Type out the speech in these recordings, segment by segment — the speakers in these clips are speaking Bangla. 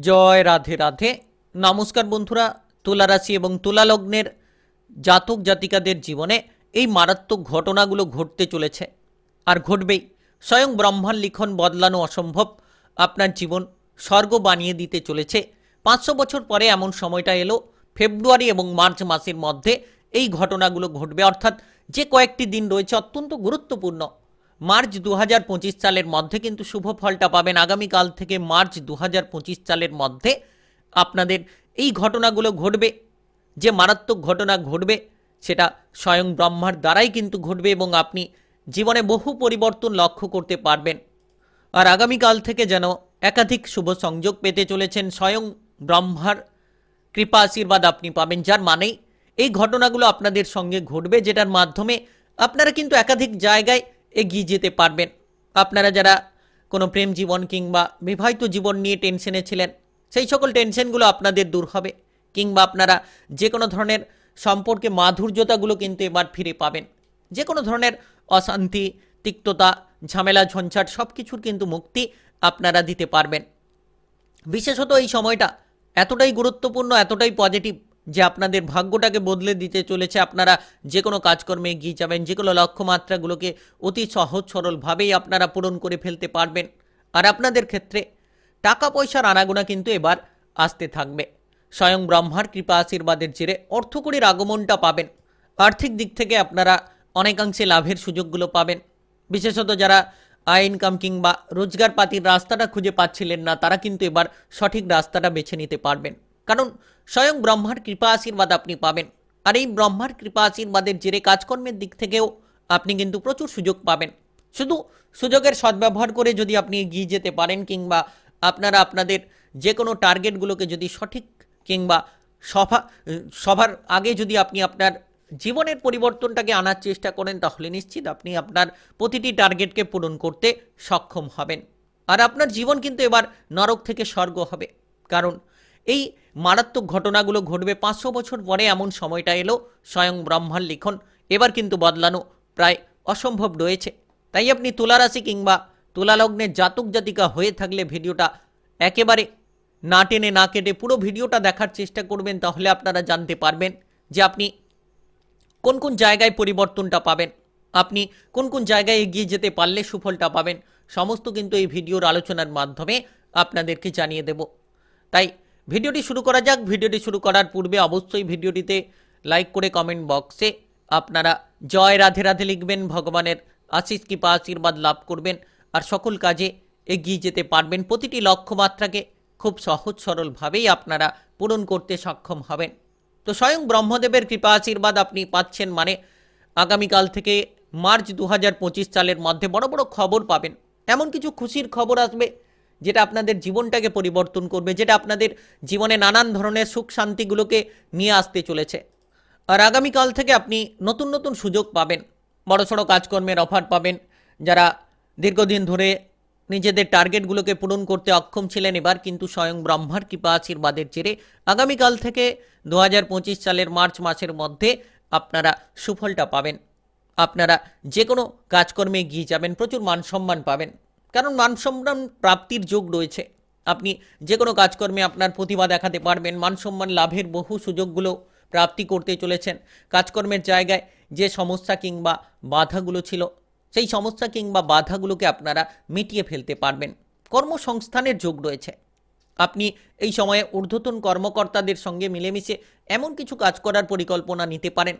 জয় রাধে রাধে। নমস্কার বন্ধুরা, তুলা রাশি এবং তুলা লগ্নের জাতক জাতিকাদের জীবনে এই মারাত্মক ঘটনাগুলো ঘটতে চলেছে আর ঘটবেই। স্বয়ং ব্রহ্মার লিখন বদলানো অসম্ভব, আপনার জীবন স্বর্গ বানিয়ে দিতে চলেছে। 500 বছর পরে এমন সময়টা এলো, ফেব্রুয়ারি এবং মার্চ মাসের মধ্যে এই ঘটনাগুলো ঘটবে, অর্থাৎ যে কয়েকটি দিন রয়েছে অত্যন্ত গুরুত্বপূর্ণ। মার্চ 2025 সালের মধ্যে কিন্তু শুভ ফলটা পাবেন। আগামীকাল থেকে মার্চ 2025 সালের মধ্যে আপনাদের এই ঘটনাগুলো ঘটবে। যে মারাত্মক ঘটনা ঘটবে সেটা স্বয়ং ব্রহ্মার দ্বারাই কিন্তু ঘটবে এবং আপনি জীবনে বহু পরিবর্তন লক্ষ্য করতে পারবেন। আর আগামীকাল থেকে যেন একাধিক শুভ সংযোগ পেতে চলেছেন, স্বয়ং ব্রহ্মার কৃপা আশীর্বাদ আপনি পাবেন, যার মানেই এই ঘটনাগুলো আপনাদের সঙ্গে ঘটবে, যেটার মাধ্যমে আপনারা কিন্তু একাধিক জায়গায় এগিয়ে যেতে পারবেন। আপনারা যারা কোনো প্রেম জীবন কিংবা বিবাহিত জীবন নিয়ে টেনশনে ছিলেন, সেই সকল টেনশনগুলো আপনাদের দূর হবে, কিংবা আপনারা যে কোনো ধরনের সম্পর্কে মাধুর্যতাগুলো কিন্তু এবার ফিরে পাবেন। যে কোনো ধরনের অশান্তি, তিক্ততা, ঝামেলা, ঝঞ্ঝাট সব কিছুর কিন্তু মুক্তি আপনারা দিতে পারবেন। বিশেষত এই সময়টা এতটাই গুরুত্বপূর্ণ, এতটাই পজিটিভ যে আপনাদের ভাগ্যটাকে বদলে দিতে চলেছে। আপনারা যে কোনো কাজকর্মে এগিয়ে যাবেন, যে কোনো লক্ষ্যমাত্রাগুলোকে অতি সহজ সরলভাবেই আপনারা পূরণ করে ফেলতে পারবেন। আর আপনাদের ক্ষেত্রে টাকা পয়সার আনাগোনা কিন্তু এবার আসতে থাকবে। স্বয়ং ব্রহ্মার কৃপা আশীর্বাদের জেরে অর্থকড়ির আগমনটা পাবেন। আর্থিক দিক থেকে আপনারা অনেকাংশে লাভের সুযোগগুলো পাবেন। বিশেষত যারা আয় ইনকাম কিংবা রোজগার পাতির রাস্তাটা খুঁজে পাচ্ছিলেন না, তারা কিন্তু এবার সঠিক রাস্তাটা বেছে নিতে পারবেন, কারণ স্বয়ং ব্রহ্মার কৃপা আশীর্বাদ আপনি পাবেন। আর এই ব্রহ্মার কৃপা আশীর্বাদের জেরে কাজকর্মের দিক থেকেও আপনি কিন্তু প্রচুর সুযোগ পাবেন। শুধু সুযোগের সদ্ব্যবহার করে যদি আপনি এগিয়ে যেতে পারেন, কিংবা আপনারা আপনাদের যে কোনো টার্গেটগুলোকে যদি সঠিক কিংবা সবার আগে যদি আপনি আপনার জীবনের পরিবর্তনটাকে আনার চেষ্টা করেন, তাহলে নিশ্চিত আপনি আপনার প্রতিটি টার্গেটকে পূরণ করতে সক্ষম হবেন। আর আপনার জীবন কিন্তু এবার নরক থেকে স্বর্গ হবে, কারণ এই মারাত্মক ঘটনাগুলো ঘটবে 500 বছর পরে এমন সময়টা এলো। স্বয়ং ব্রহ্মার লিখন এবার কিন্তু বদলানো প্রায় অসম্ভব রয়েছে। তাই আপনি তুলা রাশি কিংবা তুলা লগ্নের জাতক জাতিকা হয়ে থাকলে ভিডিওটা একেবারে না টেনে না কেটে পুরো ভিডিওটা দেখার চেষ্টা করবেন, তাহলে আপনারা জানতে পারবেন যে আপনি কোন কোন জায়গায় পরিবর্তনটা পাবেন, আপনি কোন কোন জায়গায় এগিয়ে যেতে পারলে সুফলটা পাবেন। সমস্ত কিন্তু এই ভিডিওর আলোচনার মাধ্যমে আপনাদেরকে জানিয়ে দেব। তাই ভিডিওটি শুরু করা যাক। ভিডিওটি শুরু করার পূর্বে অবশ্যই ভিডিওটিতে লাইক করে কমেন্ট বক্সে আপনারা জয় রাধে রাধে লিখবেন, ভগবানের আশিস কৃপা আশীর্বাদ লাভ করবেন আর সকল কাজে এগিয়ে যেতে পারবেন। প্রতিটি লক্ষ্যমাত্রাকে খুব সহজ সরলভাবেই আপনারা পূরণ করতে সক্ষম হবেন। তো স্বয়ং ব্রহ্মদেবের কৃপা আশীর্বাদ আপনি পাচ্ছেন, মানে আগামীকাল থেকে মার্চ 2025 সালের মধ্যে বড় বড় খবর পাবেন। এমন কিছু খুশির খবর আসবে যেটা আপনাদের জীবনটাকে পরিবর্তন করবে, যেটা আপনাদের জীবনে নানান ধরনের সুখ শান্তিগুলোকে নিয়ে আসতে চলেছে। আর আগামীকাল থেকে আপনি নতুন নতুন সুযোগ পাবেন, বড়সড় কাজকর্মের অফার পাবেন। যারা দীর্ঘদিন ধরে নিজেদের টার্গেটগুলোকে পূরণ করতে অক্ষম ছিলেন, এবার কিন্তু স্বয়ং ব্রহ্মার কৃপা আশীর্বাদের জেরে আগামীকাল থেকে 2025 সালের মার্চ মাসের মধ্যে আপনারা সুফলটা পাবেন। আপনারা যে কোনো কাজকর্মে এগিয়ে যাবেন, প্রচুর মান সম্মান পাবেন, কারণ মান সম্মান প্রাপ্তির যোগ রয়েছে। আপনি যে কোনো কাজকর্মে আপনার প্রতিভা দেখাতে পারবেন, মান সম্মান লাভের বহু সুযোগগুলো প্রাপ্তি করতে চলেছেন। কাজকর্মের জায়গায় যে সমস্যা কিংবা বাধাগুলো ছিল, সেই সমস্যা কিংবা বাধাগুলোকে আপনারা মিটিয়ে ফেলতে পারবেন। কর্মসংস্থানের যোগ রয়েছে। আপনি এই সময়ে ঊর্ধ্বতন কর্মকর্তাদের সঙ্গে মিলেমিশে এমন কিছু কাজ করার পরিকল্পনা নিতে পারেন,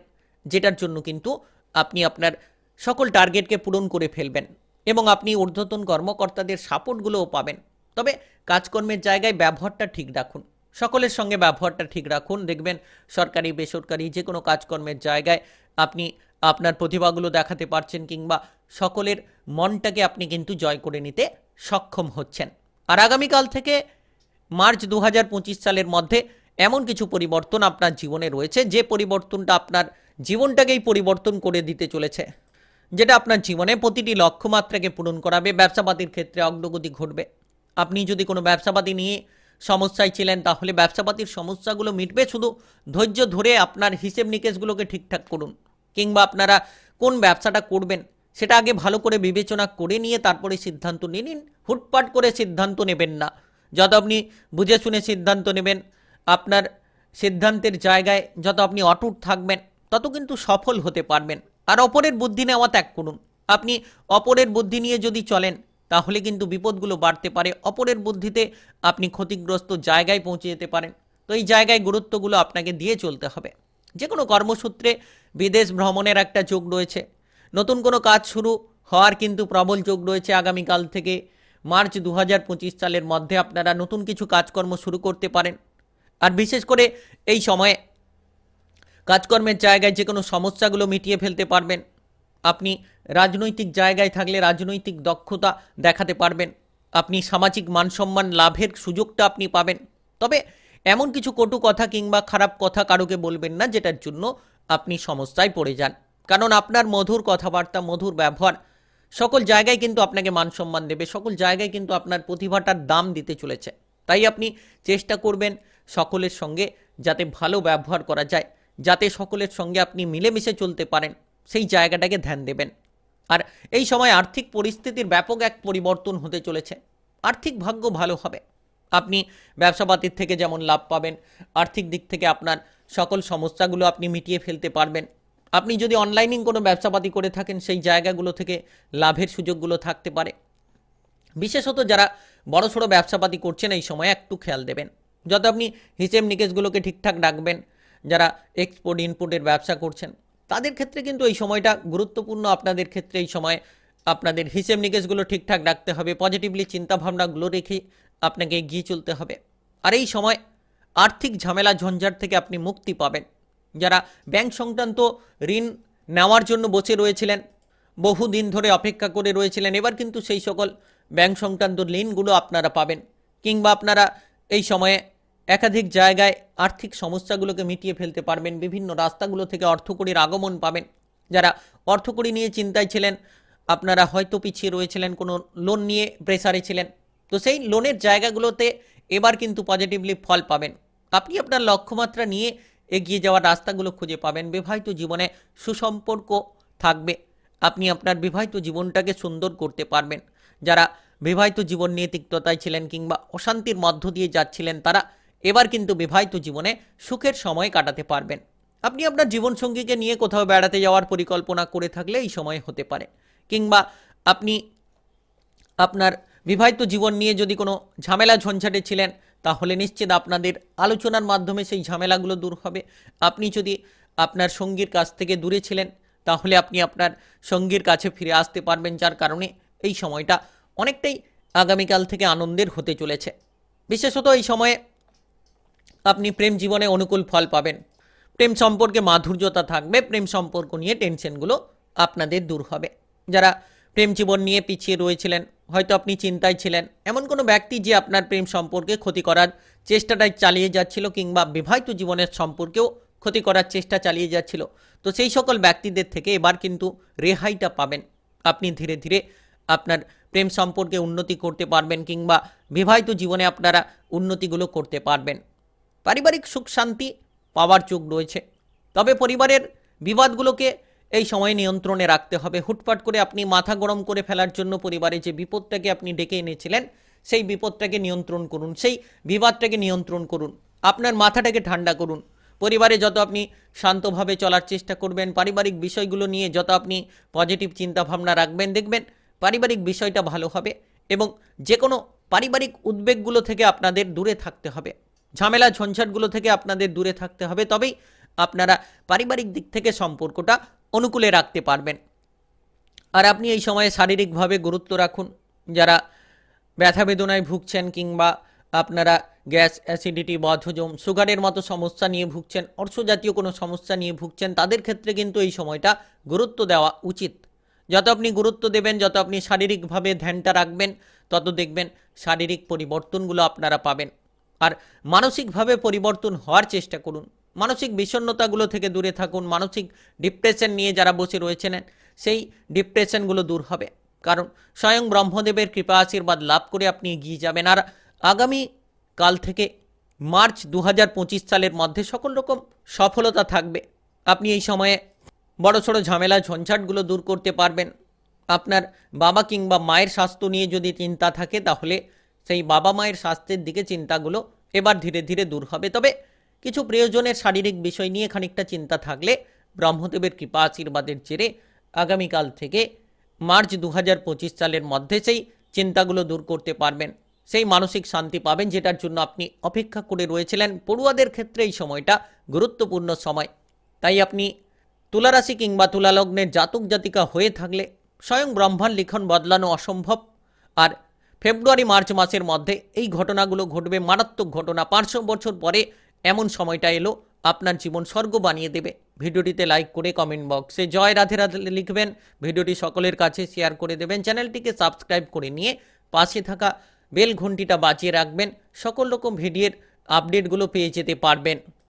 যেটার জন্য কিন্তু আপনি আপনার সকল টার্গেটকে পূরণ করে ফেলবেন এবং আপনি ঊর্ধ্বতন কর্মকর্তাদের সাপোর্টগুলোও পাবেন। তবে কাজকর্মের জায়গায় ব্যবহারটা ঠিক রাখুন, সকলের সঙ্গে ব্যবহারটা ঠিক রাখুন। দেখবেন সরকারি বেসরকারি যে কোনো কাজকর্মের জায়গায় আপনি আপনার প্রতিভাগুলো দেখাতে পারছেন, কিংবা সকলের মনটাকে আপনি কিন্তু জয় করে নিতে সক্ষম হচ্ছেন। আর আগামীকাল থেকে মার্চ 2025 সালের মধ্যে এমন কিছু পরিবর্তন আপনার জীবনে রয়েছে, যে পরিবর্তনটা আপনার জীবনটাকেই পরিবর্তন করে দিতে চলেছে, যেটা আপনার জীবনে প্রতিটি লক্ষ্যমাত্রাকে পূরণ করাবে। ব্যবসাপাতির ক্ষেত্রে অগ্রগতি ঘটবে। আপনি যদি কোনো ব্যবসাপাতি নিয়ে সমস্যায় ছিলেন, তাহলে ব্যবসাপাতির সমস্যাগুলো মিটবে। শুধু ধৈর্য ধরে আপনার হিসেব নিকেশগুলোকে ঠিকঠাক করুন, কিংবা আপনারা কোন ব্যবসাটা করবেন সেটা আগে ভালো করে বিবেচনা করে নিয়ে তারপরে সিদ্ধান্ত নিন। হুটপাট করে সিদ্ধান্ত নেবেন না, যত আপনি বুঝে শুনে সিদ্ধান্ত নেবেন, আপনার সিদ্ধান্তের জায়গায় যত আপনি অটুট থাকবেন, তত কিন্তু সফল হতে পারবেন। আর অপরের বুদ্ধি নেওয়া ত্যাগ করুন। আপনি অপরের বুদ্ধি নিয়ে যদি চলেন, তাহলে কিন্তু বিপদগুলো বাড়তে পারে। অপরের বুদ্ধিতে আপনি ক্ষতিগ্রস্ত জায়গায় পৌঁছে যেতে পারেন। তো এই জায়গায় গুরুত্বগুলো আপনাকে দিয়ে চলতে হবে। যে কোনো কর্মসূত্রে বিদেশ ভ্রমণের একটা যোগ রয়েছে। নতুন কোনো কাজ শুরু হওয়ার কিন্তু প্রবল যোগ রয়েছে। আগামীকাল থেকে মার্চ 2025 সালের মধ্যে আপনারা নতুন কিছু কাজকর্ম শুরু করতে পারেন। আর বিশেষ করে এই সময়ে কাজকর্মের জায়গায় যে কোনো সমস্যাগুলো মিটিয়ে ফেলতে পারবেন। আপনি রাজনৈতিক জায়গায় থাকলে রাজনৈতিক দক্ষতা দেখাতে পারবেন। আপনি সামাজিক মানসম্মান লাভের সুযোগটা আপনি পাবেন। তবে এমন কিছু কটু কথা কিংবা খারাপ কথা কারোকে বলবেন না, যেটার জন্য আপনি সমস্যায় পড়ে যান। কারণ আপনার মধুর কথাবার্তা, মধুর ব্যবহার সকল জায়গায় কিন্তু আপনাকে মানসম্মান দেবে, সকল জায়গায় কিন্তু আপনার প্রতিভাটার দাম দিতে চলেছে। তাই আপনি চেষ্টা করবেন সকলের সঙ্গে যাতে ভালো ব্যবহার করা যায়, যাতে সকলের সঙ্গে আপনি মিলেমিশে চলতে পারেন, সেই জায়গাটাকে ধ্যান দেবেন। আর এই সময় আর্থিক পরিস্থিতির ব্যাপক এক পরিবর্তন হতে চলেছে। আর্থিক ভাগ্য ভালো হবে। আপনি ব্যবসাপাতির থেকে যেমন লাভ পাবেন, আর্থিক দিক থেকে আপনার সকল সমস্যাগুলো আপনি মিটিয়ে ফেলতে পারবেন। আপনি যদি অনলাইনিং কোনো ব্যবসাপাতি করে থাকেন, সেই জায়গাগুলো থেকে লাভের সুযোগগুলো থাকতে পারে। বিশেষত যারা বড়সড় ব্যবসাপাতি করছেন, এই সময় একটু খেয়াল দেবেন। যত আপনি হিসেব নিকেশগুলোকে ঠিকঠাক রাখবেন, যারা এক্সপোর্ট ইনপুটের ব্যবসা করছেন তাদের ক্ষেত্রে কিন্তু এই সময়টা গুরুত্বপূর্ণ। আপনাদের ক্ষেত্রে এই সময় আপনাদের হিসেব নিকেশগুলো ঠিকঠাক রাখতে হবে, পজিটিভলি চিন্তাভাবনাগুলো রেখে আপনাকে এগিয়ে চলতে হবে। আর এই সময় আর্থিক ঝামেলা ঝঞ্ঝাট থেকে আপনি মুক্তি পাবেন। যারা ব্যাংক সংক্রান্ত ঋণ নেওয়ার জন্য বসে রয়েছিলেন, বহুদিন ধরে অপেক্ষা করে রয়েছিলেন, এবার কিন্তু সেই সকল ব্যাংক সংক্রান্ত ঋণগুলো আপনারা পাবেন। কিংবা আপনারা এই সময়ে একাধিক জায়গায় আর্থিক সমস্যাগুলোকে মিটিয়ে ফেলতে পারবেন। বিভিন্ন রাস্তাগুলো থেকে অর্থকড়ির আগমন পাবেন। যারা অর্থকড়ি নিয়ে চিন্তায় ছিলেন, আপনারা হয়তো পিছিয়ে রয়েছিলেন, কোনো লোন নিয়ে প্রেসারে ছিলেন, তো সেই লোনের জায়গাগুলোতে এবার কিন্তু পজিটিভলি ফল পাবেন। আপনি আপনার লক্ষ্যমাত্রা নিয়ে এগিয়ে যাওয়ার রাস্তাগুলো খুঁজে পাবেন। বিবাহিত জীবনে সুসম্পর্ক থাকবে। আপনি আপনার বিবাহিত জীবনটাকে সুন্দর করতে পারবেন। যারা বিবাহিত জীবন নিয়ে তিক্ততায় ছিলেন কিংবা অশান্তির মধ্য দিয়ে যাচ্ছিলেন, তারা এবার কিন্তু বিবাহিত জীবনে সুখের সময় কাটাতে পারবেন। আপনি আপনার জীবনসঙ্গীকে নিয়ে কোথাও বেড়াতে যাওয়ার পরিকল্পনা করে থাকলে এই সময় হতে পারে। কিংবা আপনি আপনার বিবাহিত জীবন নিয়ে যদি কোনো ঝামেলা ঝঞ্ঝাটে ছিলেন, তাহলে নিশ্চিত আপনাদের আলোচনার মাধ্যমে সেই ঝামেলাগুলো দূর হবে। আপনি যদি আপনার সঙ্গীর কাছ থেকে দূরে ছিলেন, তাহলে আপনি আপনার সঙ্গীর কাছে ফিরে আসতে পারবেন, যার কারণে এই সময়টা অনেকটাই আগামীকাল থেকে আনন্দের হতে চলেছে। বিশেষত এই সময়ে আপনি প্রেম জীবনে অনুকূল ফল পাবেন। প্রেম সম্পর্কে মাধুর্যতা থাকবে। প্রেম সম্পর্ক নিয়ে টেনশনগুলো আপনাদের দূর হবে। যারা প্রেম জীবন নিয়ে পিছিয়ে রয়েছিলেন, হয়তো আপনি চিন্তায় ছিলেন, এমন কোনো ব্যক্তি যে আপনার প্রেম সম্পর্কে ক্ষতি করার চেষ্টাটাই চালিয়ে যাচ্ছিল কিংবা বিবাহিত জীবনের সম্পর্কেও ক্ষতি করার চেষ্টা চালিয়ে যাচ্ছিল, তো সেই সকল ব্যক্তিদের থেকে এবার কিন্তু রেহাইটা পাবেন। আপনি ধীরে ধীরে আপনার প্রেম সম্পর্কে উন্নতি করতে পারবেন কিংবা বিবাহিত জীবনে আপনারা উন্নতিগুলো করতে পারবেন। পারিবারিক সুখ শান্তি পাওয়ার যোগ রয়েছে। তবে পরিবারের বিবাদগুলোকে এই সময় নিয়ন্ত্রণে রাখতে হবে। হুটপাট করে আপনি মাথা গরম করে ফেলার জন্য পরিবারে যে বিপদটাকে আপনি ডেকে এনেছিলেন, সেই বিপদটাকে নিয়ন্ত্রণ করুন, সেই বিবাদটাকে নিয়ন্ত্রণ করুন, আপনার মাথাটাকে ঠান্ডা করুন। পরিবারে যত আপনি শান্তভাবে চলার চেষ্টা করবেন, পারিবারিক বিষয়গুলো নিয়ে যত আপনি পজিটিভ চিন্তাভাবনা রাখবেন, দেখবেন পারিবারিক বিষয়টা ভালো হবে। এবং যে কোনো পারিবারিক উদ্বেগগুলো থেকে আপনাদের দূরে থাকতে হবে, ঝামেলা ঝঞ্ঝাটগুলো থেকে আপনাদের দূরে থাকতে হবে। তবেই আপনারা পারিবারিক দিক থেকে সম্পর্কটা অনুকূলে রাখতে পারবেন। আর আপনি এই সময়ে শারীরিকভাবে গুরুত্ব রাখুন। যারা ব্যথা বেদনায় ভুগছেন কিংবা আপনারা গ্যাস, অ্যাসিডিটি, বদহজম, সুগারের মতো সমস্যা নিয়ে ভুগছেন, অর্শজাতীয় কোনো সমস্যা নিয়ে ভুগছেন, তাদের ক্ষেত্রে কিন্তু এই সময়টা গুরুত্ব দেওয়া উচিত। যত আপনি গুরুত্ব দেবেন, যত আপনি শারীরিকভাবে ধ্যানটা রাখবেন, তত দেখবেন শারীরিক পরিবর্তনগুলো আপনারা পাবেন। আর মানসিকভাবে পরিবর্তন হওয়ার চেষ্টা করুন। মানসিক বিষণ্ণতাগুলো থেকে দূরে থাকুন। মানসিক ডিপ্রেশন নিয়ে যারা বসে রয়েছেন, সেই ডিপ্রেশনগুলো দূর হবে। কারণ স্বয়ং ব্রহ্মদেবের কৃপা আশীর্বাদ লাভ করে আপনি এগিয়ে যাবেন। আর আগামী কাল থেকে মার্চ 2025 সালের মধ্যে সকল রকম সফলতা থাকবে। আপনি এই সময়ে বড়সড় ঝামেলা ঝঞ্ঝাটগুলো দূর করতে পারবেন। আপনার বাবা কিংবা মায়ের স্বাস্থ্য নিয়ে যদি চিন্তা থাকে, তাহলে সেই বাবা মায়ের স্বাস্থ্যের দিকে চিন্তাগুলো এবার ধীরে ধীরে দূর হবে। তবে কিছু প্রয়োজনের শারীরিক বিষয় নিয়ে খানিকটা চিন্তা থাকলে ব্রহ্মদেবের কৃপা আশীর্বাদের জেরে আগামীকাল থেকে মার্চ 2025 সালের মধ্যে সেই চিন্তাগুলো দূর করতে পারবেন, সেই মানসিক শান্তি পাবেন যেটার জন্য আপনি অপেক্ষা করে রয়েছিলেন। পড়ুয়াদের ক্ষেত্রে এই সময়টা গুরুত্বপূর্ণ সময়। তাই আপনি তুলারাশি কিংবা তুলালগ্নের জাতক জাতিকা হয়ে থাকলে স্বয়ং ব্রহ্মার লিখন বদলানো অসম্ভব। আর ফেব্রুয়ারি মার্চ মাসের মধ্যে এই ঘটনাগুলো ঘটবে, মারাত্মক ঘটনা। 500 বছর পরে এমন সময়টা এলো, আপনার জীবন স্বর্গ বানিয়ে দেবে। ভিডিওটিতে লাইক করে কমেন্ট বক্সে জয় রাধে রাধে লিখবেন, ভিডিওটি সকলের কাছে শেয়ার করে দেবেন, চ্যানেলটিকে সাবস্ক্রাইব করে নিয়ে পাশে থাকা বেল ঘন্টিটা বাজিয়ে রাখবেন, সকল রকম ভিডিওর আপডেটগুলো পেয়ে যেতে পারবেন।